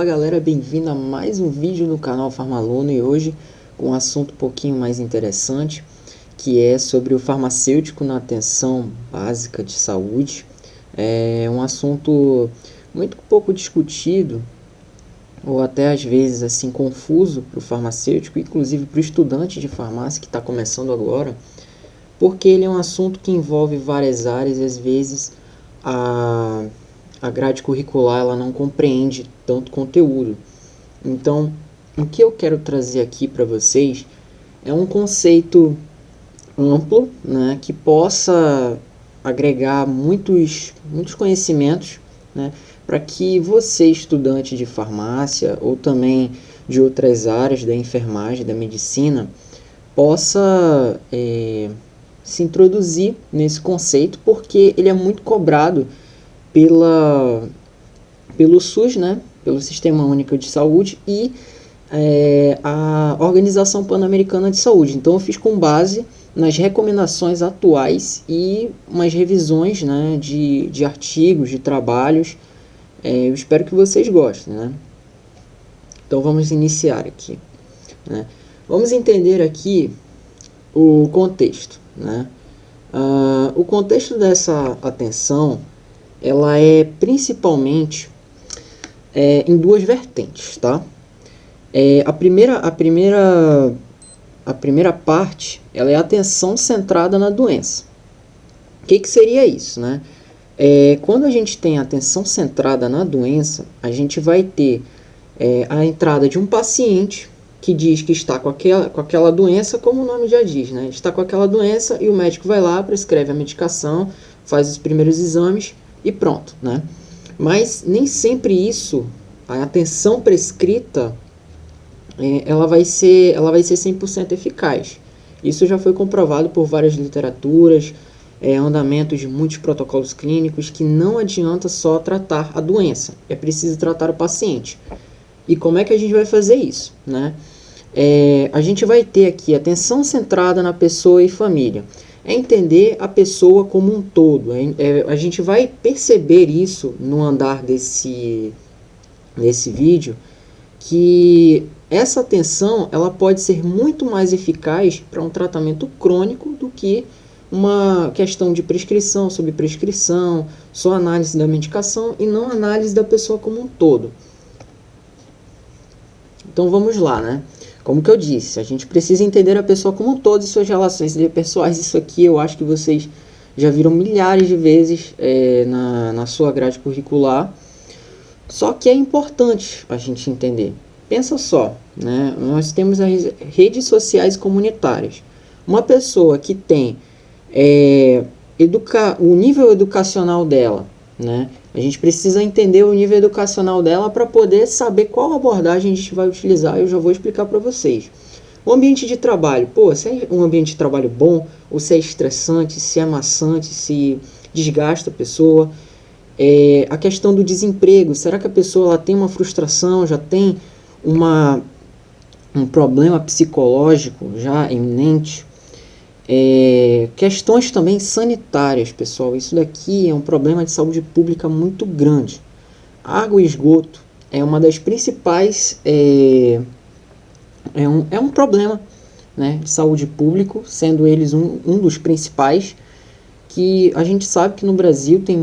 Fala galera, bem-vindo a mais um vídeo no canal Farmaluno e hoje com um assunto um pouquinho mais interessante, que é sobre o farmacêutico na atenção básica de saúde. É um assunto muito pouco discutido, ou até às vezes assim confuso para o farmacêutico, inclusive para o estudante de farmácia que está começando agora, porque ele é um assunto que envolve várias áreas e às vezes a grade curricular ela não compreende tanto conteúdo. Então, o que eu quero trazer aqui para vocês é um conceito amplo, né, que possa agregar muitos conhecimentos, né, para que você, estudante de farmácia ou também de outras áreas da enfermagem, da medicina, possa se introduzir nesse conceito, porque ele é muito cobrado pelo SUS, né, pelo Sistema Único de Saúde e a Organização Pan-Americana de Saúde. Então eu fiz com base nas recomendações atuais e umas revisões, né, de artigos, de trabalhos. Eu espero que vocês gostem, né? Então vamos iniciar aqui, né? Vamos entender aqui o contexto, né? O contexto dessa atenção ela é principalmente em duas vertentes, tá? A primeira parte ela é a atenção centrada na doença. O que seria isso, né? Quando a gente tem atenção centrada na doença, a gente vai ter a entrada de um paciente que diz que está com aquela doença, como o nome já diz, né? Está com aquela doença e o médico vai lá, prescreve a medicação, faz os primeiros exames e pronto, né? Mas nem sempre isso, a atenção prescrita, ela vai ser 100% eficaz. Isso já foi comprovado por várias literaturas, andamentos de muitos protocolos clínicos, que não adianta só tratar a doença, é preciso tratar o paciente. E como é que a gente vai fazer isso, né? A gente vai ter aqui atenção centrada na pessoa e família. É entender a pessoa como um todo. A gente vai perceber isso no andar desse vídeo, que essa atenção ela pode ser muito mais eficaz para um tratamento crônico do que uma questão de prescrição, subprescrição, só análise da medicação e não análise da pessoa como um todo. Então vamos lá, né? Como que eu disse, a gente precisa entender a pessoa como um todo e suas relações interpessoais. Isso aqui eu acho que vocês já viram milhares de vezes na sua grade curricular. Só que é importante a gente entender. Pensa só, né? Nós temos as redes sociais comunitárias. Uma pessoa que tem o nível educacional dela, né? A gente precisa entender o nível educacional dela para poder saber qual abordagem a gente vai utilizar. Eu já vou explicar para vocês. O ambiente de trabalho, se é um ambiente de trabalho bom, ou se é estressante, se é maçante, se desgasta a pessoa. A questão do desemprego, será que a pessoa ela tem uma frustração, já tem um problema psicológico já iminente? Questões também sanitárias, pessoal. Isso daqui é um problema de saúde pública muito grande. Água e esgoto é uma das principais, é um problema, né, de saúde pública, sendo eles um dos principais, que a gente sabe que no Brasil tem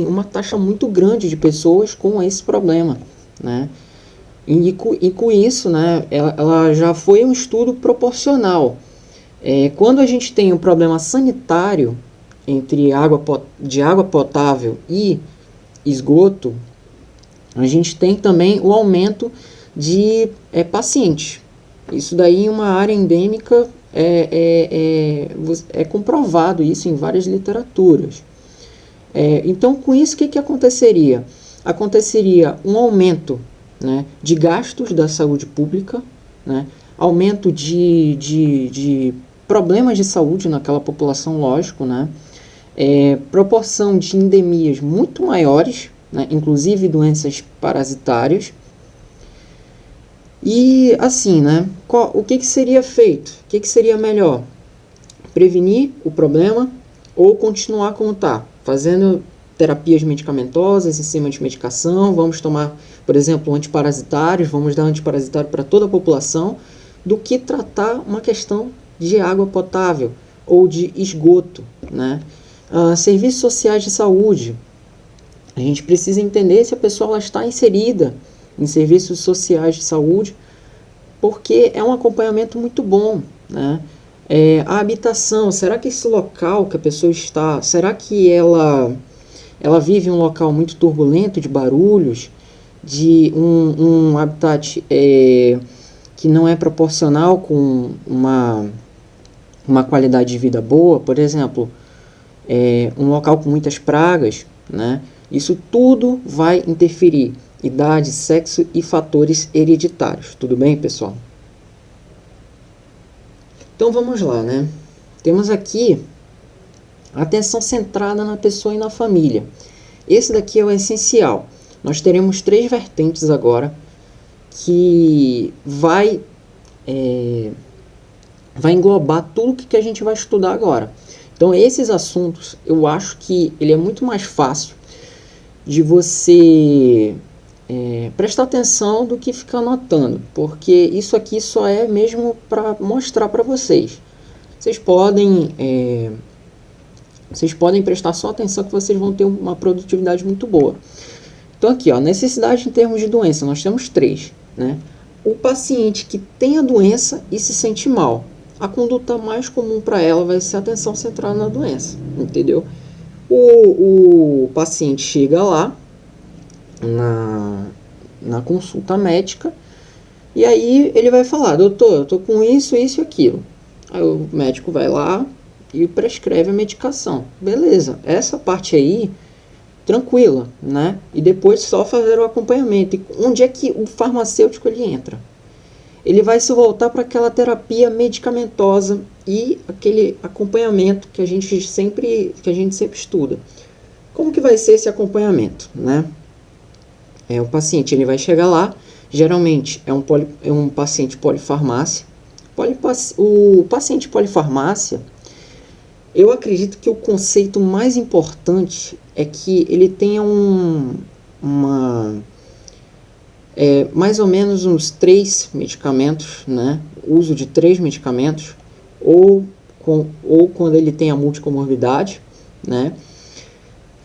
uma taxa muito grande de pessoas com esse problema, né? E com isso, né, ela já foi um estudo proporcional. Quando a gente tem um problema sanitário de água potável e esgoto, a gente tem também o aumento de pacientes. Isso daí em uma área endêmica é comprovado isso em várias literaturas. Então, com isso, o que aconteceria? Aconteceria um aumento, né, de gastos da saúde pública, né, aumento de problemas de saúde naquela população, lógico, né? Proporção de endemias muito maiores, né? Inclusive doenças parasitárias. E assim, né? O que seria feito? O que seria melhor? Prevenir o problema ou continuar como está? Fazendo terapias medicamentosas em cima de medicação, vamos tomar por exemplo, antiparasitários, vamos dar antiparasitário para toda a população, do que tratar uma questão de água potável ou de esgoto, né? Serviços sociais de saúde. A gente precisa entender se a pessoa ela está inserida em serviços sociais de saúde, porque é um acompanhamento muito bom, né? A habitação, será que esse local que a pessoa está, será que ela vive em um local muito turbulento, de barulhos, de um habitat que não é proporcional com uma qualidade de vida boa, por exemplo, um local com muitas pragas, né? Isso tudo vai interferir, idade, sexo e fatores hereditários, tudo bem, pessoal? Então vamos lá, né? Temos aqui a atenção centrada na pessoa e na família. Esse daqui é o essencial. Nós teremos 3 vertentes agora que vai englobar tudo que a gente vai estudar agora. Então esses assuntos, eu acho que ele é muito mais fácil de você prestar atenção do que ficar anotando, porque isso aqui só é mesmo para mostrar para vocês. Vocês podem prestar só atenção que vocês vão ter uma produtividade muito boa. Então aqui, ó, necessidade em termos de doença, nós temos 3, né? O paciente que tem a doença e se sente mal, a conduta mais comum para ela vai ser a atenção centrada na doença, entendeu? O paciente chega lá na consulta médica e aí ele vai falar: doutor, eu tô com isso, isso e aquilo. Aí o médico vai lá e prescreve a medicação. Beleza, essa parte aí, tranquila, né? E depois só fazer o acompanhamento. E onde é que o farmacêutico ele entra? Ele vai se voltar para aquela terapia medicamentosa e aquele acompanhamento que a gente sempre estuda. Como que vai ser esse acompanhamento, né? O paciente ele vai chegar lá, geralmente é um paciente polifarmácia. O paciente polifarmácia, eu acredito que o conceito mais importante é que ele tenha mais ou menos uns 3 medicamentos, né? Uso de 3 medicamentos, ou quando ele tem a multicomorbidade, né?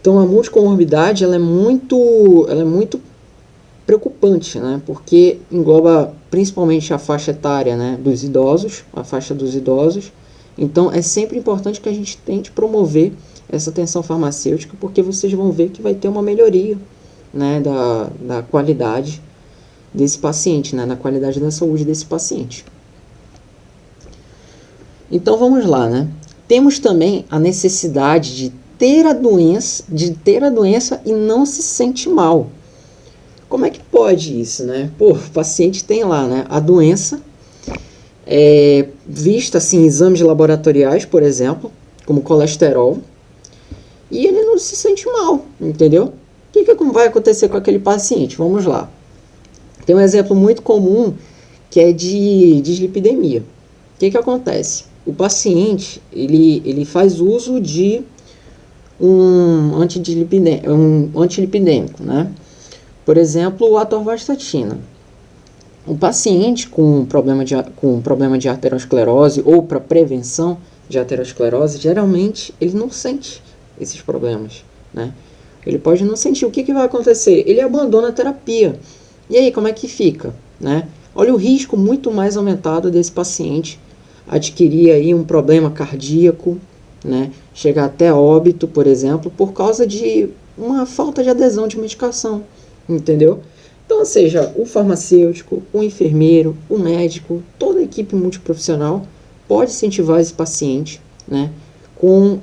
Então a multicomorbidade ela é muito preocupante, né? Porque engloba principalmente a faixa etária, né? Dos idosos, a faixa dos idosos. Então é sempre importante que a gente tente promover essa atenção farmacêutica, porque vocês vão ver que vai ter uma melhoria, né? da qualidade desse paciente, né? Na qualidade da saúde desse paciente. Então vamos lá, né? Temos também a necessidade de ter a doença e não se sente mal. Como é que pode isso, né? Pô, o paciente tem lá, né, a doença, vista assim em exames laboratoriais, por exemplo, como colesterol, e ele não se sente mal, entendeu? O que vai acontecer com aquele paciente? Vamos lá. Tem um exemplo muito comum que é de dislipidemia. O que acontece? O paciente ele faz uso de um antilipidêmico, né? Por exemplo, a atorvastatina. Um paciente com problema de arteriosclerose ou para prevenção de arteriosclerose, geralmente ele não sente esses problemas, né? Ele pode não sentir. O que vai acontecer? Ele abandona a terapia. E aí, como é que fica, né? Olha o risco muito mais aumentado desse paciente adquirir aí um problema cardíaco, né? Chegar até óbito, por exemplo, por causa de uma falta de adesão de medicação, entendeu? Então, ou seja, o farmacêutico, o enfermeiro, o médico, toda a equipe multiprofissional pode incentivar esse paciente, né, com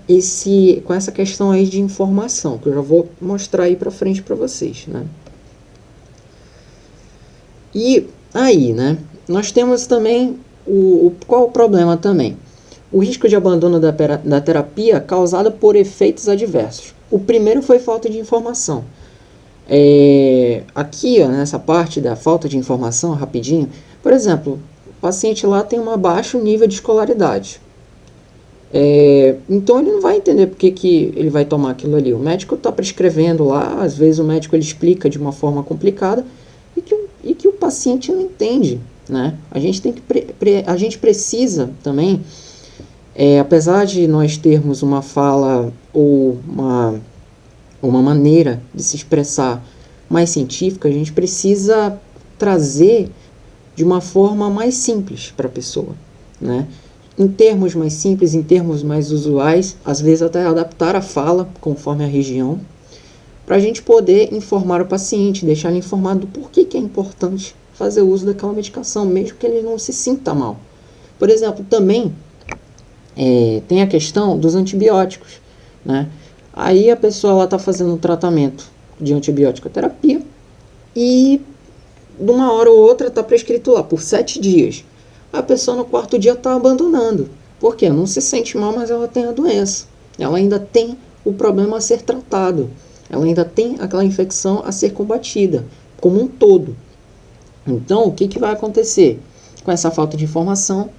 essa questão aí de informação, que eu já vou mostrar aí para frente para vocês, né. E aí, né, nós temos também qual o problema também? O risco de abandono da terapia causado por efeitos adversos. O primeiro foi falta de informação. Aqui, ó, nessa parte da falta de informação, rapidinho, por exemplo, o paciente lá tem um baixo nível de escolaridade. Então ele não vai entender por que ele vai tomar aquilo ali. O médico está prescrevendo lá, às vezes o médico ele explica de uma forma complicada, paciente não entende, né? A gente precisa também, apesar de nós termos uma fala ou uma maneira de se expressar mais científica, a gente precisa trazer de uma forma mais simples para a pessoa, né? Em termos mais simples, em termos mais usuais, às vezes até adaptar a fala conforme a região, para a gente poder informar o paciente, deixar ele informado do porquê que é importante fazer uso daquela medicação, mesmo que ele não se sinta mal. Por exemplo, também tem a questão dos antibióticos, né? Aí a pessoa está fazendo um tratamento de antibiótico terapia e de uma hora ou outra está prescrito lá por 7 dias. A pessoa no 4º dia está abandonando. Por quê? Não se sente mal, mas ela tem a doença. Ela ainda tem o problema a ser tratado. Ela ainda tem aquela infecção a ser combatida, como um todo. Então, o que vai acontecer? Com essa falta de informação,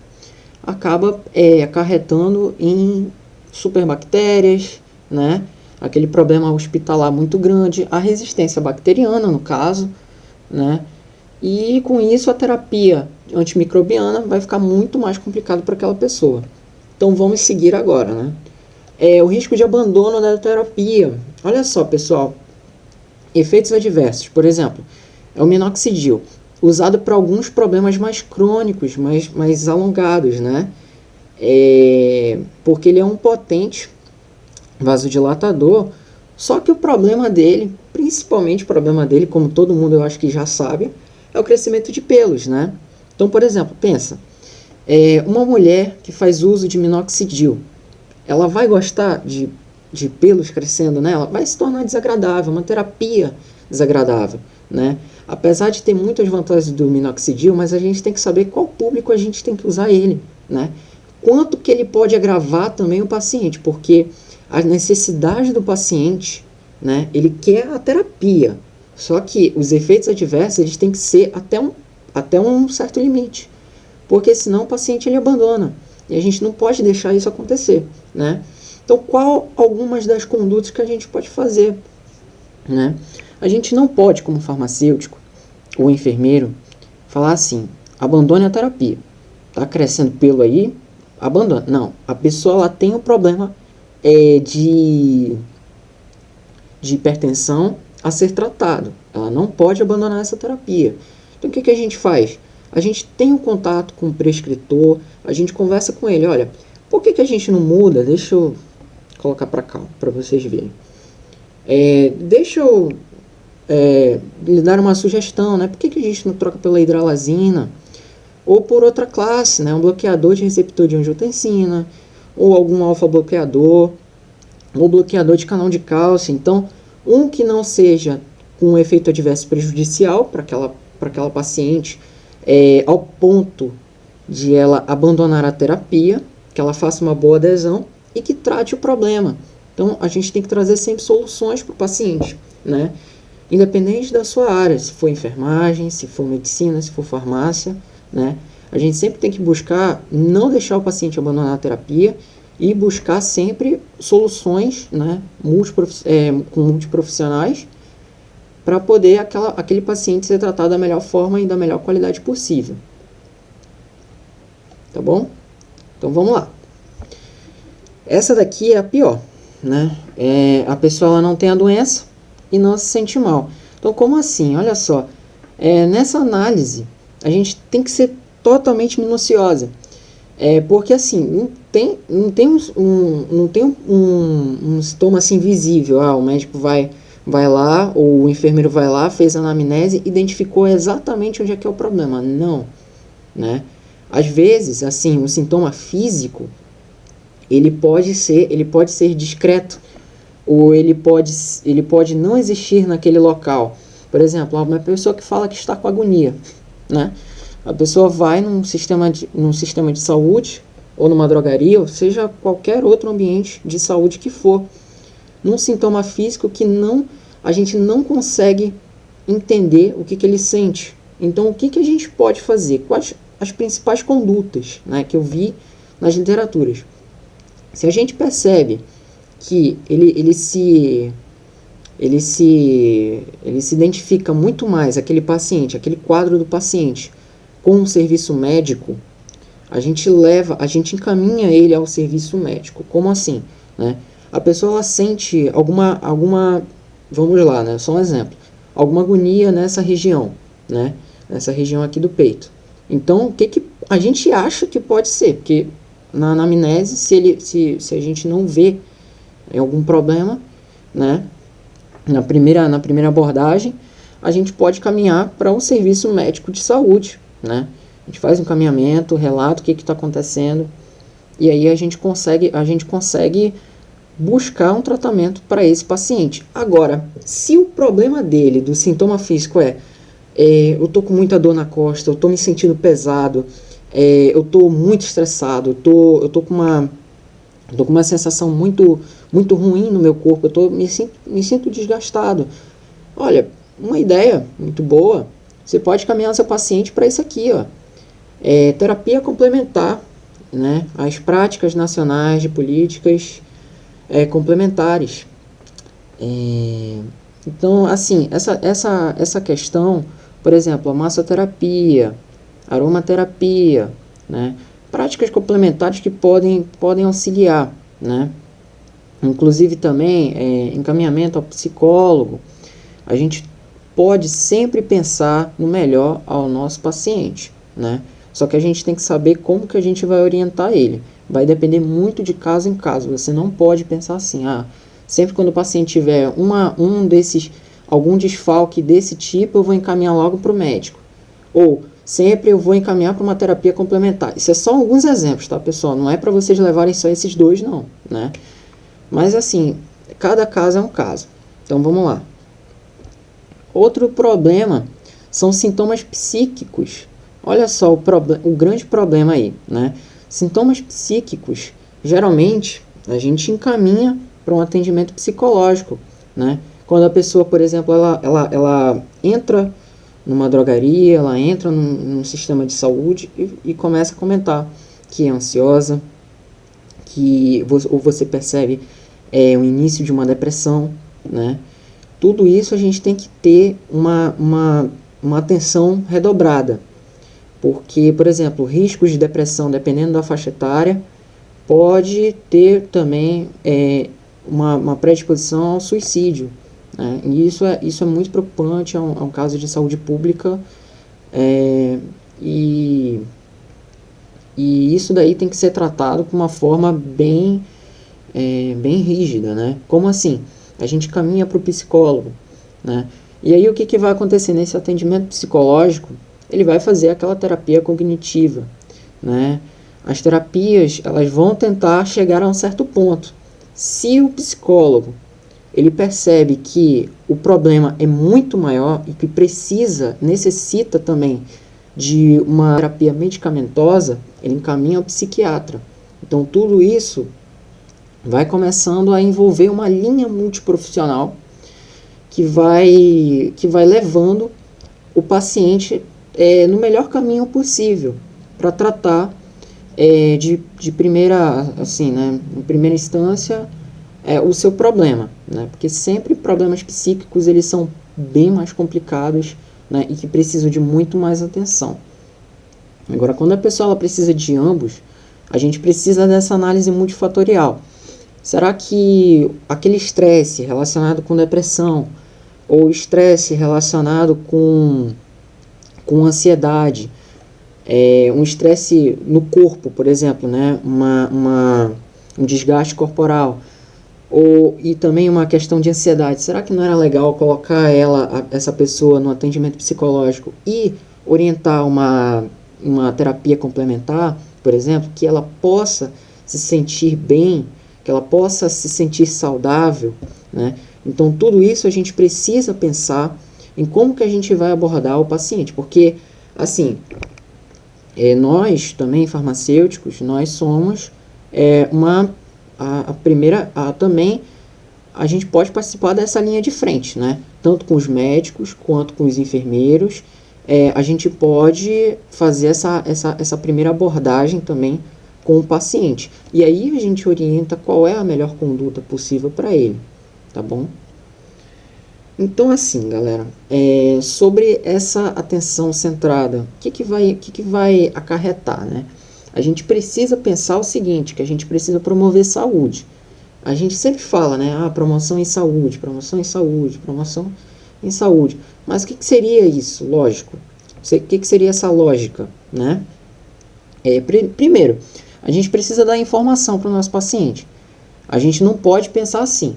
acaba acarretando em superbactérias, né? Aquele problema hospitalar muito grande, a resistência bacteriana, no caso, né? E com isso a terapia antimicrobiana vai ficar muito mais complicado para aquela pessoa. Então vamos seguir agora, né? O risco de abandono da terapia. Olha só, pessoal, efeitos adversos. Por exemplo, o minoxidil, usado para alguns problemas mais crônicos, mais alongados, né? Porque ele é um potente vasodilatador, só que o problema dele, principalmente o problema dele, como todo mundo eu acho que já sabe, é o crescimento de pelos, né? Então, por exemplo, pensa, uma mulher que faz uso de minoxidil, ela vai gostar de pelos crescendo nela? Vai se tornar desagradável, uma terapia desagradável, né? Apesar de ter muitas vantagens do minoxidil, mas a gente tem que saber qual público a gente tem que usar ele, né? Quanto que ele pode agravar também o paciente, porque a necessidade do paciente, né? Ele quer a terapia, só que os efeitos adversos eles têm que ser até um certo limite, porque senão o paciente ele abandona, e a gente não pode deixar isso acontecer, né? Então, qual algumas das condutas que a gente pode fazer, né? A gente não pode, como farmacêutico ou enfermeiro, falar assim, abandone a terapia, tá crescendo pelo aí, abandona. Não, a pessoa ela tem um problema de hipertensão a ser tratado, ela não pode abandonar essa terapia. Então, o que a gente faz? A gente tem um contato com o prescritor, a gente conversa com ele, olha, por que a gente não muda? Deixa eu colocar para cá, para vocês verem. Deixa eu lhe dar uma sugestão, né? Por que a gente não troca pela hidralazina? Ou por outra classe, né? Um bloqueador de receptor de angiotensina, ou algum alfa-bloqueador, ou bloqueador de canal de cálcio. Então, um que não seja com um efeito adverso prejudicial para aquela paciente, ao ponto de ela abandonar a terapia, que ela faça uma boa adesão e que trate o problema. Então, a gente tem que trazer sempre soluções para o paciente, né? Independente da sua área, se for enfermagem, se for medicina, se for farmácia, né? A gente sempre tem que buscar não deixar o paciente abandonar a terapia e buscar sempre soluções, né, com multiprofissionais para poder aquele paciente ser tratado da melhor forma e da melhor qualidade possível. Tá bom? Então vamos lá. Essa daqui é a pior, né? A pessoa ela não tem a doença e não se sente mal. Então como assim? Olha só, nessa análise a gente tem que ser totalmente minuciosa, porque assim não tem um sintoma assim visível. O médico vai lá, ou o enfermeiro vai lá, fez a anamnese, identificou exatamente onde é que é o problema. Não, né? Às vezes, assim, o sintoma físico ele pode ser discreto, ou ele pode não existir naquele local. Por exemplo, uma pessoa que fala que está com agonia, né? A pessoa vai num sistema de saúde, ou numa drogaria, ou seja, qualquer outro ambiente de saúde que for, num sintoma físico que a gente não consegue entender o que ele sente. Então, o que a gente pode fazer? Quais as principais condutas, né, que eu vi nas literaturas? Se a gente percebe que ele se ele se identifica muito mais, aquele paciente, aquele quadro do paciente, com um serviço médico, a gente encaminha ele ao serviço médico. Como assim? Né? A pessoa ela sente alguma, vamos lá, né? Só um exemplo, alguma agonia nessa região, né? Nessa região aqui do peito. Então, o que a gente acha que pode ser? Porque na anamnese, se a gente não vê algum problema, né? Na primeira abordagem, a gente pode caminhar para um serviço médico de saúde, né? A gente faz um encaminhamento, relata o que está acontecendo, e aí a gente consegue buscar um tratamento para esse paciente. Agora, se o problema dele, do sintoma físico eu tô com muita dor na costa, eu tô me sentindo pesado, eu tô muito estressado, eu tô com uma sensação muito ruim no meu corpo, me sinto desgastado. Olha, uma ideia muito boa, você pode caminhar seu paciente para isso aqui, ó. Terapia complementar, né? As práticas nacionais de políticas complementares. Então, assim, essa questão, por exemplo, a massoterapia, aromaterapia, né? Práticas complementares que podem auxiliar, né? Inclusive também encaminhamento ao psicólogo. A gente pode sempre pensar no melhor ao nosso paciente, né? Só que a gente tem que saber como que a gente vai orientar ele. Vai depender muito de caso em caso. Você não pode pensar assim, sempre quando o paciente tiver algum desfalque desse tipo, eu vou encaminhar logo para o médico. Ou sempre eu vou encaminhar para uma terapia complementar. Isso é só alguns exemplos, tá, pessoal? Não é para vocês levarem só esses dois, não, né? Mas assim, cada caso é um caso. Então vamos lá. Outro problema são sintomas psíquicos. Olha só o grande problema aí, né? Sintomas psíquicos, geralmente, a gente encaminha para um atendimento psicológico, né? Quando a pessoa, por exemplo, ela entra numa drogaria, ela entra num sistema de saúde e começa a comentar que é ansiosa, ou você percebe o início de uma depressão, né? Tudo isso a gente tem que ter uma atenção redobrada. Porque, por exemplo, riscos de depressão, dependendo da faixa etária, pode ter também uma predisposição ao suicídio, né? E isso é muito preocupante, é um caso de saúde pública, e isso daí tem que ser tratado com uma forma bem rígida, né? Como assim? A gente caminha para o psicólogo, né? E aí o que vai acontecer nesse atendimento psicológico? Ele vai fazer aquela terapia cognitiva, né? As terapias, elas vão tentar chegar a um certo ponto. Se o psicólogo, ele percebe que o problema é muito maior e que necessita também de uma terapia medicamentosa, ele encaminha ao psiquiatra. Então tudo isso vai começando a envolver uma linha multiprofissional que vai levando o paciente no melhor caminho possível para tratar de primeira, assim, né, em primeira instância, o seu problema, né, porque sempre problemas psíquicos eles são bem mais complicados, né, e que precisam de muito mais atenção. Agora, quando a pessoa ela precisa de ambos, a gente precisa dessa análise multifatorial. Será que aquele estresse relacionado com depressão ou estresse relacionado com ansiedade, um estresse no corpo, por exemplo, né? Um desgaste corporal, e também uma questão de ansiedade. Será que não era legal colocar essa pessoa no atendimento psicológico e orientar uma terapia complementar, por exemplo, que ela possa se sentir bem, que ela possa se sentir saudável, né? Então, tudo isso a gente precisa pensar em como que a gente vai abordar o paciente, porque, assim, nós também, farmacêuticos, nós somos também a gente pode participar dessa linha de frente, né? Tanto com os médicos quanto com os enfermeiros, a gente pode fazer essa primeira abordagem também com o paciente. E aí a gente orienta qual é a melhor conduta possível para ele, tá bom? Então, assim, galera, sobre essa atenção centrada, o que vai acarretar, né? A gente precisa pensar o seguinte, que a gente precisa promover saúde. A gente sempre fala, né? Promoção em saúde, promoção em saúde, promoção em saúde. Mas o que seria isso? Lógico. O que seria essa lógica, né? Primeiro, a gente precisa dar informação para o nosso paciente. A gente não pode pensar assim,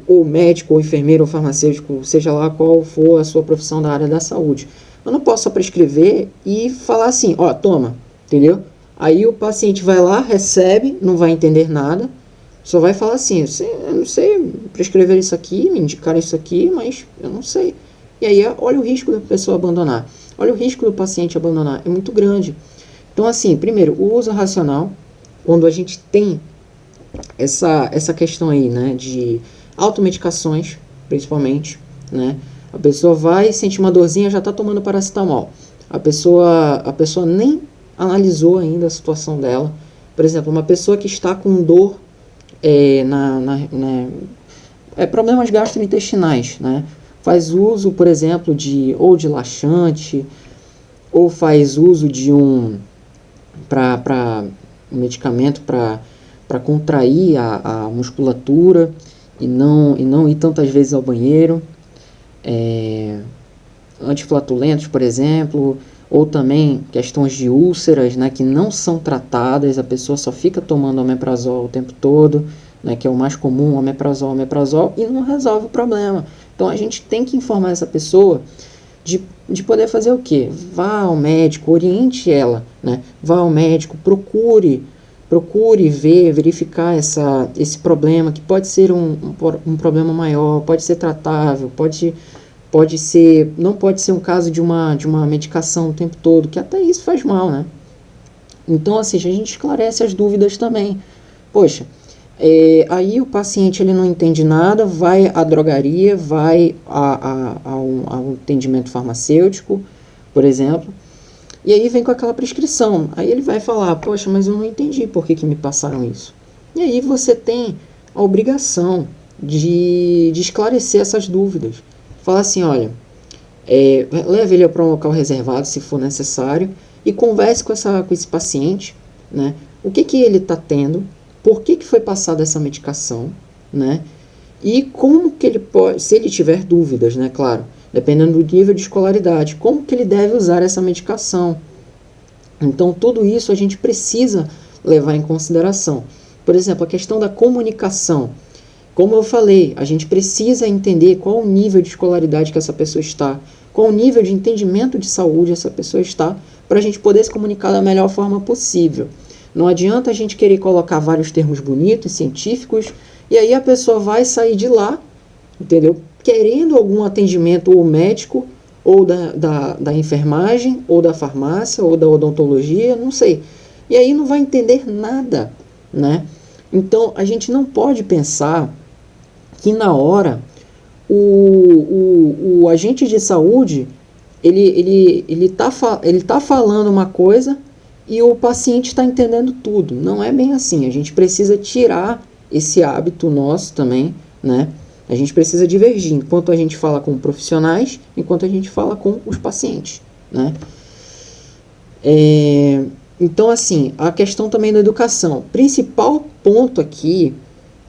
ou médico, ou enfermeiro, ou farmacêutico, seja lá qual for a sua profissão da área da saúde. Eu não posso só prescrever e falar assim, toma, entendeu? Aí o paciente vai lá, recebe, não vai entender nada, só vai falar assim, eu não sei prescrever isso aqui, me indicar isso aqui, mas eu não sei. E aí, olha o risco da pessoa abandonar. Olha o risco do paciente abandonar, é muito grande. Então, assim, primeiro, o uso racional, quando a gente tem essa questão aí, né, de automedicações, principalmente, né, a pessoa vai, sente uma dorzinha, já está tomando paracetamol. A pessoa nem analisou ainda a situação dela. Por exemplo, uma pessoa que está com dor problemas gastrointestinais, né, faz uso, por exemplo, de laxante, ou faz uso de um medicamento para contrair a musculatura e não ir tantas vezes ao banheiro, antiflatulentos, por exemplo, ou também questões de úlceras, né, que não são tratadas, a pessoa só fica tomando omeprazol o tempo todo, né, que é o mais comum, omeprazol, e não resolve o problema. Então a gente tem que informar essa pessoa de poder fazer o quê? Vá ao médico, oriente ela, né? Vá ao médico, procure verificar esse problema, que pode ser um problema maior, pode ser tratável, não pode ser um caso de uma medicação o tempo todo, que até isso faz mal, né? Então, assim, a gente esclarece as dúvidas também. Poxa, aí o paciente ele não entende nada, vai à drogaria, vai ao atendimento farmacêutico, por exemplo, e aí vem com aquela prescrição. Aí ele vai falar, poxa, mas eu não entendi por que me passaram isso. E aí você tem a obrigação de esclarecer essas dúvidas. Fala assim, olha, leve ele para um local reservado, se for necessário, e converse com esse paciente, né? O que ele está tendo, por que foi passada essa medicação, né? E como que ele pode, se ele tiver dúvidas, né, claro, dependendo do nível de escolaridade, como que ele deve usar essa medicação. Então, tudo isso a gente precisa levar em consideração. Por exemplo, a questão da comunicação. Como eu falei, a gente precisa entender qual o nível de escolaridade que essa pessoa está, qual o nível de entendimento de saúde essa pessoa está, para a gente poder se comunicar da melhor forma possível. Não adianta a gente querer colocar vários termos bonitos, científicos, e aí a pessoa vai sair de lá, entendeu? Querendo algum atendimento ou médico, ou da enfermagem, ou da farmácia, ou da odontologia, não sei. E aí não vai entender nada, né? Então, a gente não pode pensar que na hora o agente de saúde ele tá falando uma coisa e o paciente está entendendo tudo. Não é bem assim. A gente precisa tirar esse hábito nosso também, né? A gente precisa divergir enquanto a gente fala com profissionais, enquanto a gente fala com os pacientes, né? Então, assim, a questão também da educação. Principal ponto aqui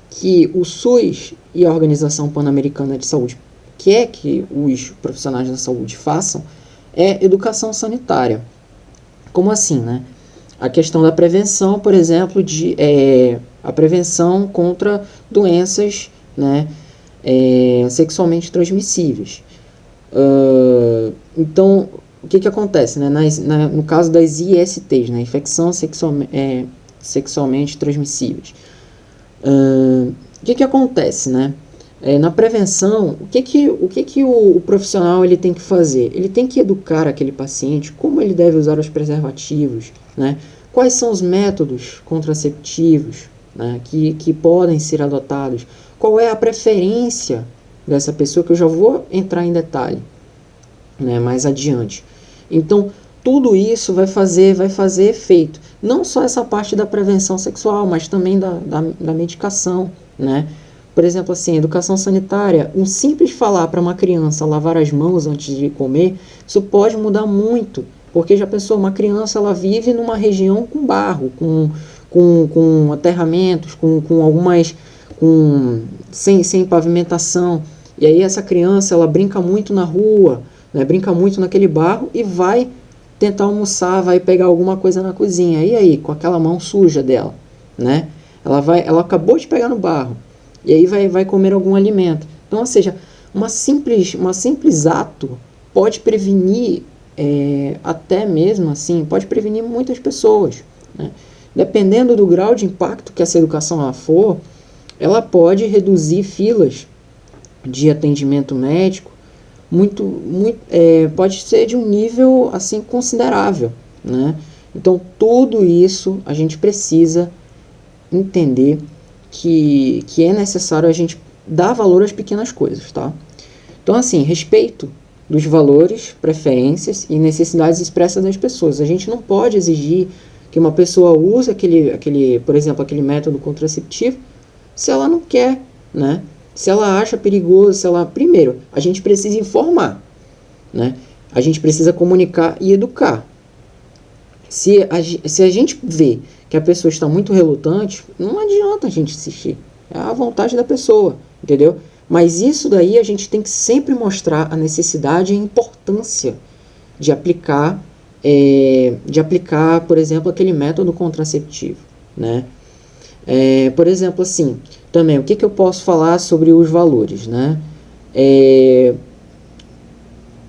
que o SUS e a Organização Pan-Americana de Saúde quer que os profissionais da saúde façam é educação sanitária. Como assim, né? A questão da prevenção, por exemplo, a prevenção contra doenças, né, sexualmente transmissíveis. Então, o que acontece, né? No caso das ISTs, né, infecção sexualmente transmissíveis. O que acontece, né? Na prevenção, o que o profissional ele tem que fazer? Ele tem que educar aquele paciente como ele deve usar os preservativos, né? Quais são os métodos contraceptivos, né, que podem ser adotados? Qual é a preferência dessa pessoa, que eu já vou entrar em detalhe, né, mais adiante. Então, tudo isso vai fazer efeito. Não só essa parte da prevenção sexual, mas também da medicação, né? por exemplo, assim, educação sanitária, um simples falar para uma criança lavar as mãos antes de comer, isso pode mudar muito, porque já pensou, uma criança ela vive numa região com barro, com aterramentos, com algumas, sem pavimentação, e aí essa criança ela brinca muito na rua, né, brinca muito naquele barro e vai tentar almoçar, vai pegar alguma coisa na cozinha, e aí, com aquela mão suja dela, né? Ela acabou de pegar no barro, e aí vai comer algum alimento. Então, ou seja, uma simples ato pode prevenir, até mesmo assim, pode prevenir muitas pessoas, né? Dependendo do grau de impacto que essa educação ela for, ela pode reduzir filas de atendimento médico, pode ser de um nível assim considerável, né? Então tudo isso a gente precisa entender que é necessário a gente dar valor às pequenas coisas, tá? Então assim, respeito dos valores, preferências e necessidades expressas das pessoas. A gente não pode exigir que uma pessoa use por exemplo, aquele método contraceptivo se ela não quer, né? Se ela acha perigoso, primeiro, a gente precisa informar, né? A gente precisa comunicar e educar. Se a gente vê que a pessoa está muito relutante, não adianta a gente insistir. É a vontade da pessoa, entendeu? Mas isso daí a gente tem que sempre mostrar a necessidade e a importância de aplicar, por exemplo, aquele método contraceptivo, né? Por exemplo, assim, também, o que eu posso falar sobre os valores, né?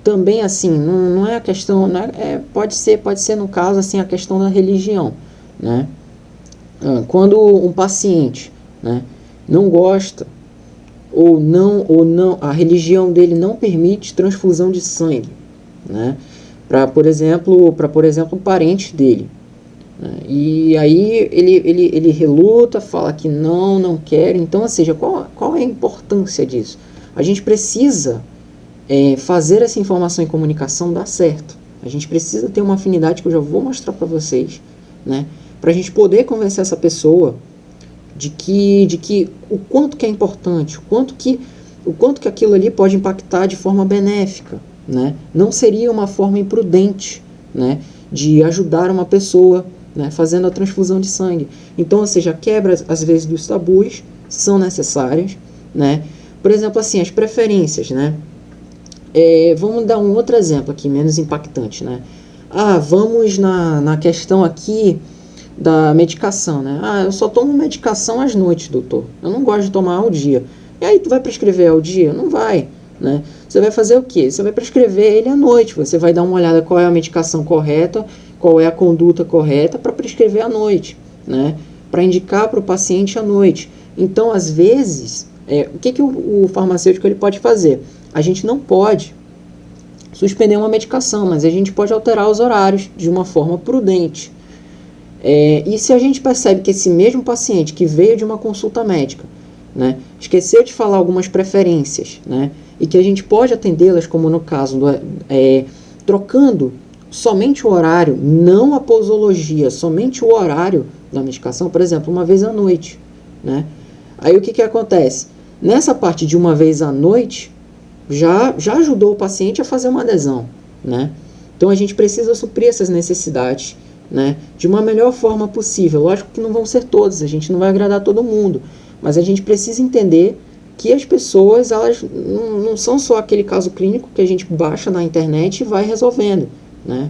Também, assim, não é a questão, pode ser no caso, assim, a questão da religião, né? Quando um paciente, né, não gosta, ou não, a religião dele não permite transfusão de sangue, né? Para, por exemplo, um parente dele, e aí ele reluta, fala que não quer. Então, ou seja, qual é a importância disso? A gente precisa fazer essa informação e comunicação dar certo. A gente precisa ter uma afinidade que eu já vou mostrar para vocês, né? Para a gente poder convencer essa pessoa de que o quanto que é importante, o quanto que aquilo ali pode impactar de forma benéfica, né? Não seria uma forma imprudente, né, de ajudar uma pessoa, né, fazendo a transfusão de sangue. Então, ou seja, quebra às vezes dos tabus são necessárias, né? Por exemplo, assim, as preferências, né? Vamos dar um outro exemplo aqui, menos impactante, né? Vamos na questão aqui da medicação, né? Eu só tomo medicação às noites, doutor. Eu não gosto de tomar ao dia. E aí, tu vai prescrever ao dia? Não vai, né? Você vai fazer o quê? Você vai prescrever ele à noite. Você vai dar uma olhada qual é a medicação correta, qual é a conduta correta para prescrever à noite, né? Para indicar para o paciente à noite. Então, às vezes, o que o farmacêutico ele pode fazer? A gente não pode suspender uma medicação, mas a gente pode alterar os horários de uma forma prudente. E se a gente percebe que esse mesmo paciente que veio de uma consulta médica, né, esqueceu de falar algumas preferências, né, e que a gente pode atendê-las, como no caso trocando somente o horário, não a posologia, somente o horário da medicação, por exemplo, uma vez à noite, né? Aí o que acontece? Nessa parte de uma vez à noite, já ajudou o paciente a fazer uma adesão, né? Então a gente precisa suprir essas necessidades, né, de uma melhor forma possível. Lógico que não vão ser todas, a gente não vai agradar todo mundo, mas a gente precisa entender que as pessoas, elas não são só aquele caso clínico que a gente baixa na internet e vai resolvendo, né?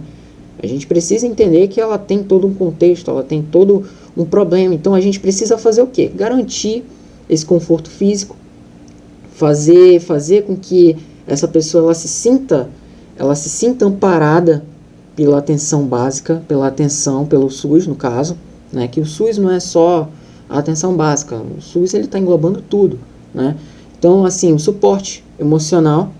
A gente precisa entender que ela tem todo um contexto, ela tem todo um problema. Então a gente precisa fazer o quê? Garantir esse conforto físico, fazer com que essa pessoa ela se sinta amparada pela atenção básica, pelo SUS no caso, né? Que o SUS não é só a atenção básica, o SUS ele está englobando tudo, né? Então, assim, o suporte emocional,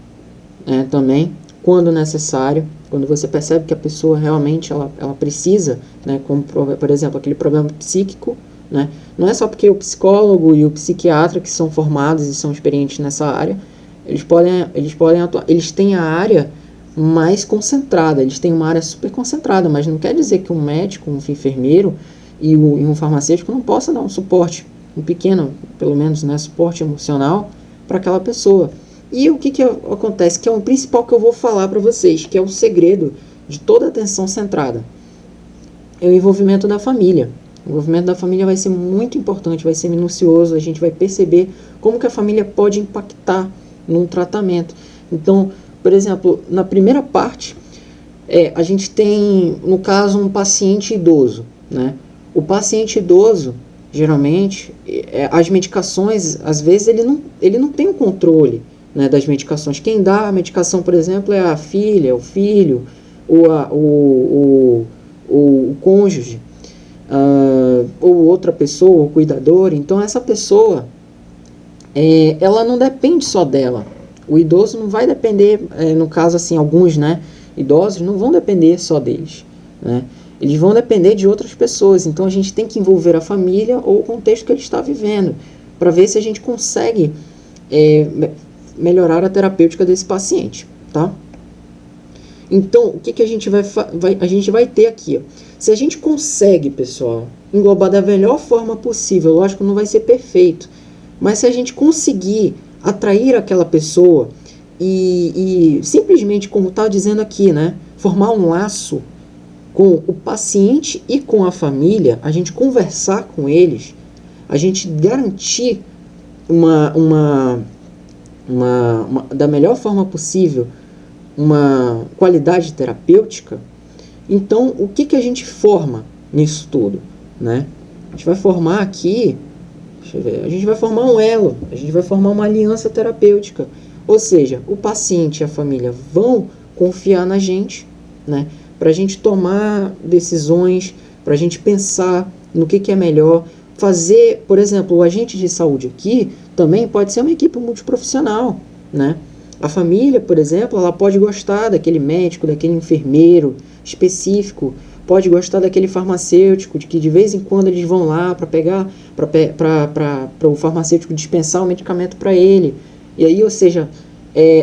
né, também, quando necessário, quando você percebe que a pessoa realmente ela precisa, né, como por exemplo aquele problema psíquico, né, não é só porque o psicólogo e o psiquiatra que são formados e são experientes nessa área, eles podem atuar, eles têm a área mais concentrada, eles têm uma área super concentrada, mas não quer dizer que um médico, um enfermeiro e um farmacêutico não possa dar um suporte um pequeno, pelo menos, né, suporte emocional para aquela pessoa. E o que acontece, que é o principal que eu vou falar para vocês, que é o segredo de toda atenção centrada, é o envolvimento da família. O envolvimento da família vai ser muito importante, vai ser minucioso, a gente vai perceber como que a família pode impactar num tratamento. Então, por exemplo, na primeira parte, a gente tem, no caso, um paciente idoso, né? O paciente idoso, geralmente, as medicações, às vezes, ele não tem o controle, né, das medicações. Quem dá a medicação, por exemplo, é a filha, o filho, o cônjuge, ou outra pessoa, o cuidador. Então, essa pessoa, ela não depende só dela. O idoso não vai depender, no caso, assim, alguns, né, idosos não vão depender só deles, né? Eles vão depender de outras pessoas. Então, a gente tem que envolver a família ou o contexto que ele está vivendo, para ver se a gente consegue melhorar a terapêutica desse paciente, tá? Então, o que a gente a gente vai ter aqui? Ó. Se a gente consegue, pessoal, englobar da melhor forma possível, lógico, não vai ser perfeito, mas se a gente conseguir atrair aquela pessoa e simplesmente, como está dizendo aqui, né, formar um laço com o paciente e com a família, a gente conversar com eles, a gente garantir da melhor forma possível uma qualidade terapêutica. Então, o que a gente forma nisso tudo, né? A gente vai formar aqui, deixa eu ver, a gente vai formar um elo, a gente vai formar uma aliança terapêutica, ou seja, o paciente e a família vão confiar na gente, né? Para a gente tomar decisões, para a gente pensar no que é melhor, fazer, por exemplo, o agente de saúde aqui também pode ser uma equipe multiprofissional, né? A família, por exemplo, ela pode gostar daquele médico, daquele enfermeiro específico, pode gostar daquele farmacêutico, de que de vez em quando eles vão lá para pegar, para o farmacêutico dispensar o medicamento para ele. E aí, ou seja,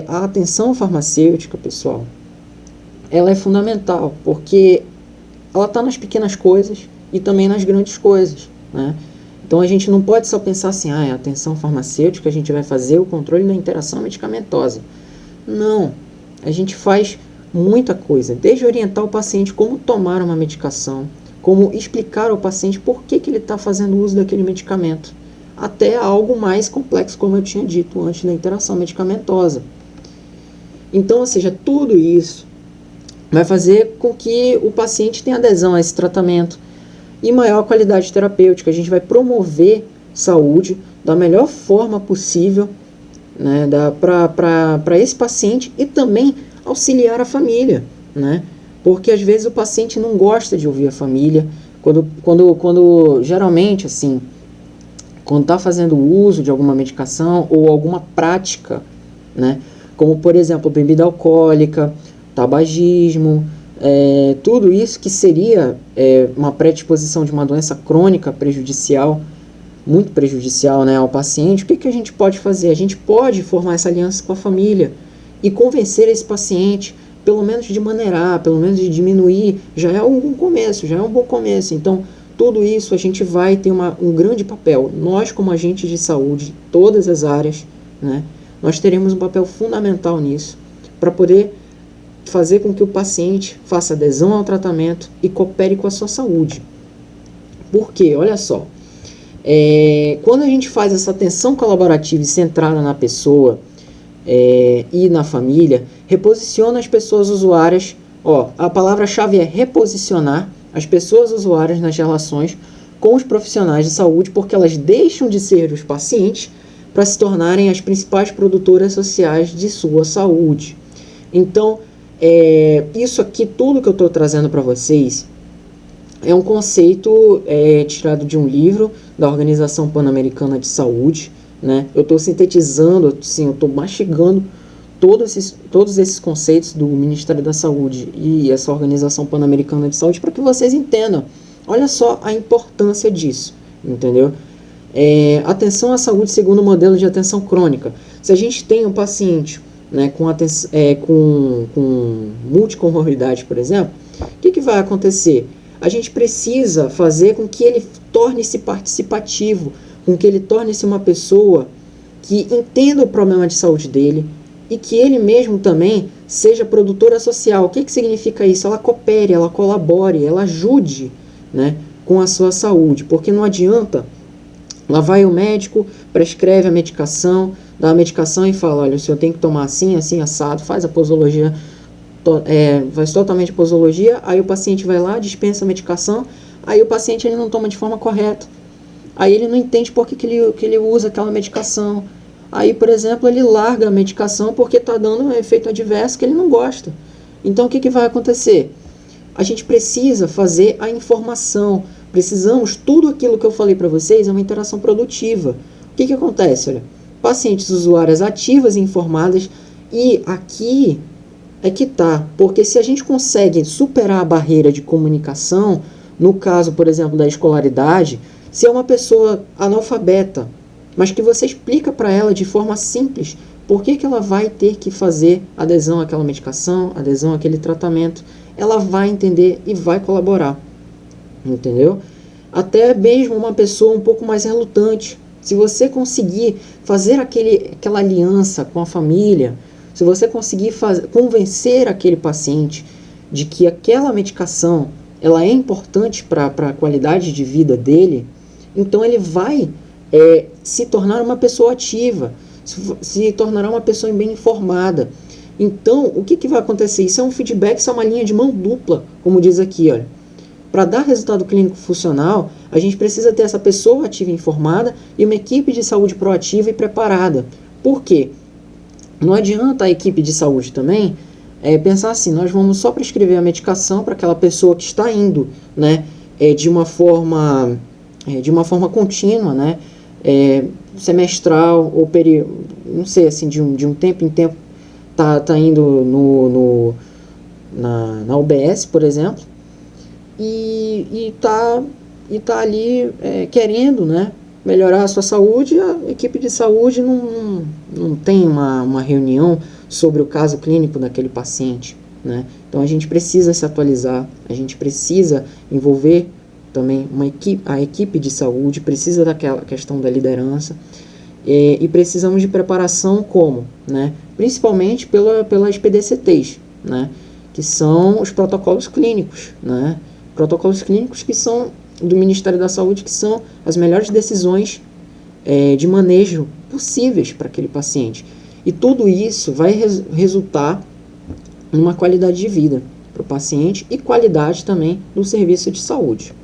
a atenção farmacêutica, pessoal, ela é fundamental, porque ela está nas pequenas coisas e também nas grandes coisas, né? Então, a gente não pode só pensar assim, a atenção farmacêutica, a gente vai fazer o controle da interação medicamentosa. Não, a gente faz muita coisa, desde orientar o paciente como tomar uma medicação, como explicar ao paciente por que ele está fazendo uso daquele medicamento, até algo mais complexo, como eu tinha dito antes, da interação medicamentosa. Então, ou seja, tudo isso vai fazer com que o paciente tenha adesão a esse tratamento e maior qualidade terapêutica. A gente vai promover saúde da melhor forma possível, né, para esse paciente e também auxiliar a família, né? Porque às vezes o paciente não gosta de ouvir a família, quando geralmente, assim, quando está fazendo uso de alguma medicação ou alguma prática, né, como por exemplo bebida alcoólica, tabagismo, tudo isso que seria uma predisposição de uma doença crônica prejudicial, muito prejudicial, né, ao paciente, o que a gente pode fazer? A gente pode formar essa aliança com a família e convencer esse paciente, pelo menos de maneirar, pelo menos de diminuir, já é um começo, já é um bom começo. Então, tudo isso a gente vai ter um grande papel. Nós, como agentes de saúde, de todas as áreas, né, nós teremos um papel fundamental nisso, para poder fazer com que o paciente faça adesão ao tratamento e coopere com a sua saúde. Por quê? Olha só, quando a gente faz essa atenção colaborativa e centrada na pessoa e na família, reposiciona as pessoas usuárias, a palavra-chave é reposicionar as pessoas usuárias nas relações com os profissionais de saúde, porque elas deixam de ser os pacientes para se tornarem as principais produtoras sociais de sua saúde. Então, isso aqui, tudo que eu estou trazendo para vocês, é um conceito tirado de um livro da Organização Pan-Americana de Saúde, né? Eu estou sintetizando, assim, eu estou mastigando todos esses conceitos do Ministério da Saúde e essa Organização Pan-Americana de Saúde para que vocês entendam. Olha só a importância disso, entendeu? Atenção à saúde segundo o modelo de atenção crônica. Se a gente tem um paciente, né, com multicomorbidade, por exemplo, o que vai acontecer? A gente precisa fazer com que ele torne-se participativo, com que ele torne-se uma pessoa que entenda o problema de saúde dele e que ele mesmo também seja produtora social. O que significa isso? Ela coopere, ela colabore, ela ajude, né, com a sua saúde, porque não adianta, lá vai o médico, prescreve a medicação, dá a medicação e fala, olha, o senhor tem que tomar assim, assim, assado, faz a posologia, faz totalmente a posologia, aí o paciente vai lá, dispensa a medicação, aí o paciente ele não toma de forma correta, aí ele não entende por que ele usa aquela medicação, aí, por exemplo, ele larga a medicação porque está dando um efeito adverso que ele não gosta. Então, o que vai acontecer? A gente precisa fazer a informação, precisamos, tudo aquilo que eu falei para vocês é uma interação produtiva. O que acontece? Olha, pacientes usuárias ativas e informadas, e aqui é que tá, porque se a gente consegue superar a barreira de comunicação, no caso, por exemplo, da escolaridade, se é uma pessoa analfabeta, mas que você explica para ela de forma simples por que ela vai ter que fazer adesão àquela medicação, adesão àquele tratamento, ela vai entender e vai colaborar, entendeu? Até mesmo uma pessoa um pouco mais relutante, se você conseguir fazer aquela aliança com a família, se você conseguir convencer aquele paciente de que aquela medicação ela é importante para a qualidade de vida dele, então ele vai se tornar uma pessoa ativa, se tornará uma pessoa bem informada. Então, o que vai acontecer? Isso é um feedback, isso é uma linha de mão dupla, como diz aqui, olha. Para dar resultado clínico funcional, a gente precisa ter essa pessoa ativa e informada e uma equipe de saúde proativa e preparada. Por quê? Não adianta a equipe de saúde também pensar assim, nós vamos só prescrever a medicação para aquela pessoa que está indo, né, de uma forma contínua, né, semestral ou não sei, assim, de um tempo em tempo, tá indo na UBS, por exemplo, e tá ali querendo, né, melhorar a sua saúde. A equipe de saúde não tem uma reunião sobre o caso clínico daquele paciente, né? Então a gente precisa se atualizar, a gente precisa envolver também a equipe de saúde, precisa daquela questão da liderança, e precisamos de preparação como, né? Principalmente pelas PDCTs, né? Que são os protocolos clínicos, né? Protocolos clínicos que são do Ministério da Saúde, que são as melhores decisões de manejo possíveis para aquele paciente. E tudo isso vai resultar em uma qualidade de vida para o paciente e qualidade também do serviço de saúde.